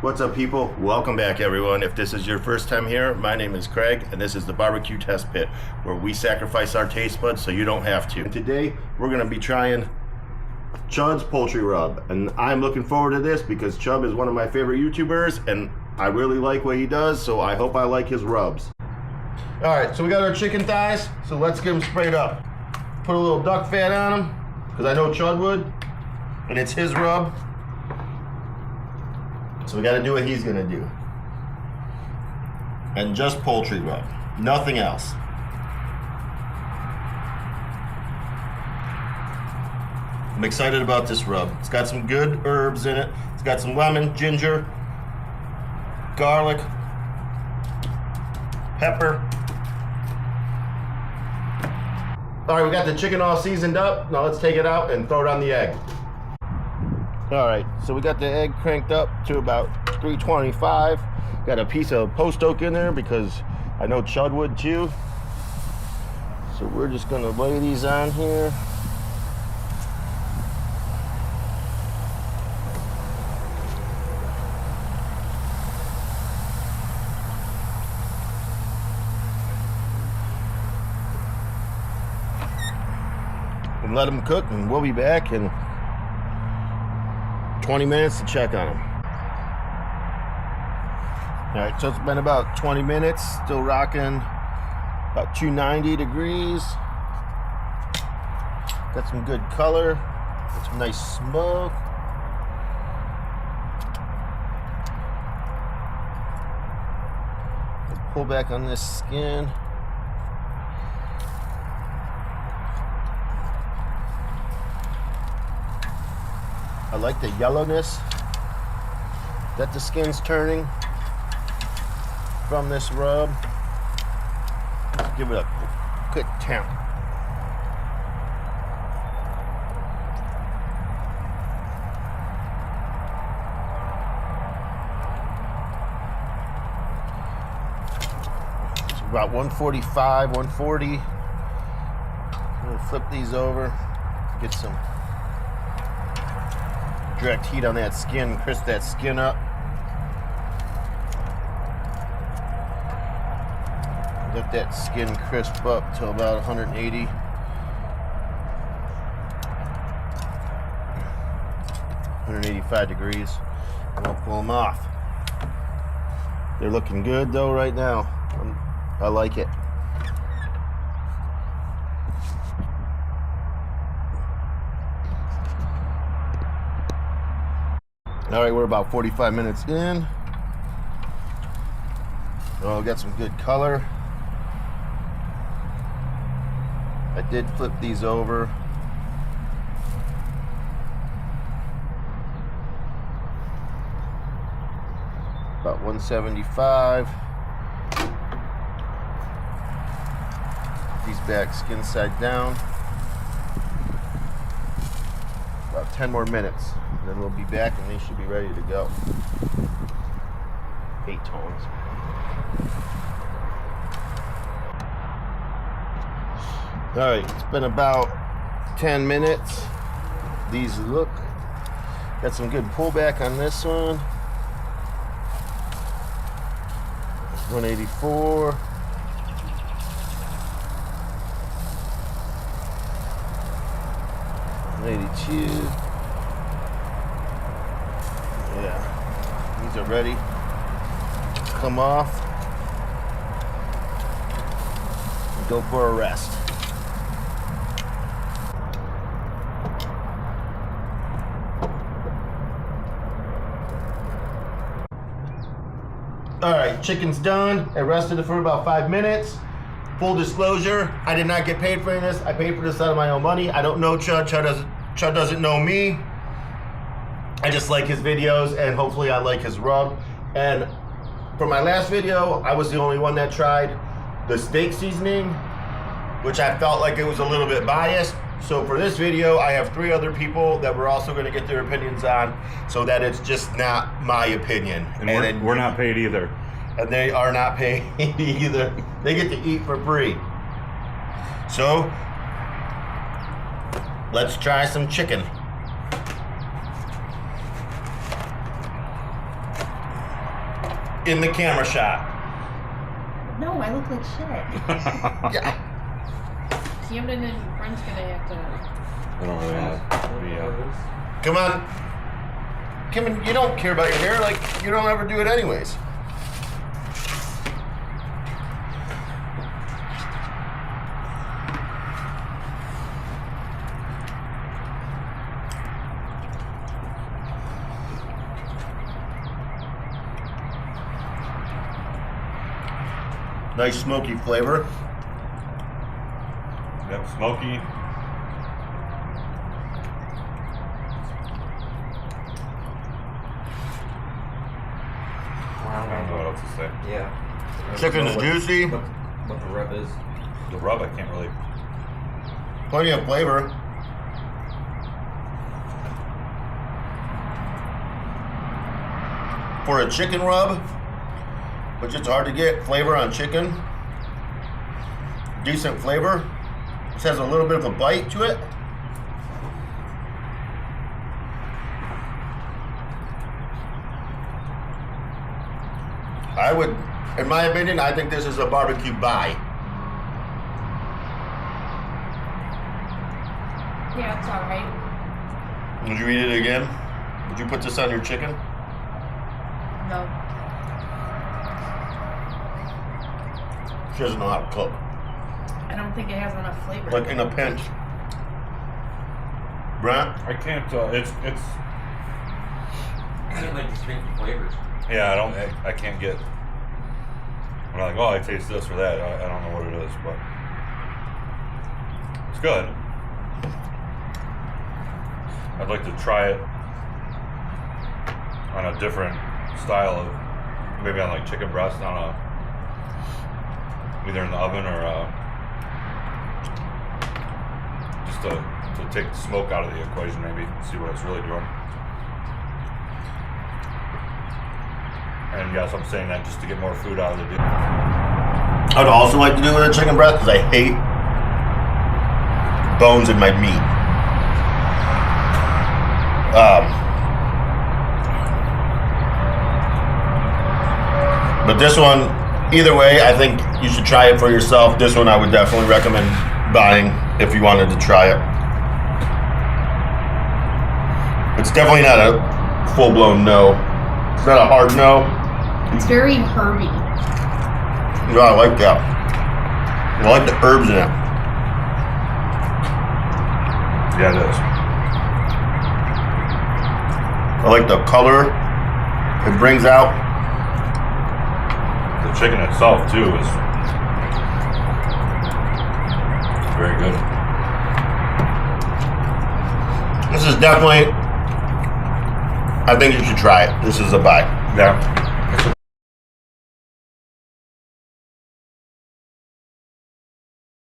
What's up, people? Welcome back, everyone. If this is your first time here, my name is Craig, and this is the BBQ Test Pit, where we sacrifice our taste buds so you don't have to. And today, we're going to be trying Chuds poultry rub, and I'm looking forward to this because Chubb is one of my favorite YouTubers, and I really like what he does, so I hope I like his rubs. All right, so we got our chicken thighs, so let's get them sprayed up. Put a little duck fat on them, because I know Chud would, and it's his rub. So we got to do what he's going to do. And just poultry rub. Nothing else. I'm excited about this rub. It's got some good herbs in it. It's got some lemon, ginger, garlic, pepper. All right, we got the chicken all seasoned up. Now let's take it out and throw it on the egg. All right, so we got the egg cranked up to about 325. Got a piece of post oak in there because I know Chud would too. So we're just gonna lay these on here. And let them cook, and we'll be back in 20 minutes to check on them. All right, so it's been about 20 minutes, still rocking about 290 degrees. Got some good color, got some nice smoke. Let's pull back on this skin. I like the yellowness that the skin's turning from this rub. Let's give it a quick tamp. It's about 145, 140. I'm gonna flip these over, get some direct heat on that skin, crisp that skin up. Let that skin crisp up to about 180. 185 degrees. And we'll pull them off. They're looking good though right now. I like it. All right, we're about 45 minutes in. Oh, got some good color. I did flip these over. About 175. These back skin side down. About 10 more minutes. Then we'll be back and they should be ready to go. 8 tones. All right, it's been about 10 minutes. These look, got some good pullback on this one. 184. 182. Yeah, these are ready to come off and go for a rest. All right, chicken's done. I rested it for about 5 minutes. Full disclosure, I did not get paid for this. I paid for this out of my own money. I don't know Chud. Chud doesn't know me. I just like his videos, and hopefully I like his rub. And for my last video, I was the only one that tried the steak seasoning, which I felt like it was a little bit biased. So for this video, I have 3 other people that we're also going to get their opinions on, so that it's just not my opinion. And we're not paid either. And they are not paid either. They get to eat for free. So let's try some chicken. in the camera shot. No, I look like shit. Yeah. Camden and Brent's gonna have to. I don't really know. Come on. Kim, you don't care about your hair, like you don't ever do it anyways. Nice smoky flavor. Yep, smoky. I don't know what else to say. Yeah. Chicken's juicy. What the rub is. The rub, I can't really. Plenty of flavor. For a chicken rub, which it's hard to get flavor on chicken. Decent flavor. This has a little bit of a bite to it. I would, in my opinion, I think this is a barbecue buy. Yeah, it's alright. Would you eat it again? Would you put this on your chicken? No. She doesn't know how to cook. I don't think it has enough flavor. Like in a pinch. Brent? I can't. It's. I didn't like distinct flavors. Yeah, I can't get. When I'm like, oh, I taste this or that. I don't know what it is, but it's good. I'd like to try it on a different style of, maybe on like chicken breast on a, either in the oven or just to take the smoke out of the equation, maybe see what it's really doing. And yes, I'm saying that just to get more food out of the deal. I'd also like to do with a chicken breast because I hate bones in my meat. But this one, either way, I think you should try it for yourself. This one I would definitely recommend buying if you wanted to try it. It's definitely not a full-blown no. It's not a hard no. It's very herby. Yeah, I like that. I like the herbs in it. Yeah, it is. I like the color it brings out. The chicken itself too is very good. This is definitely, I think you should try it. This is a buy. Yeah.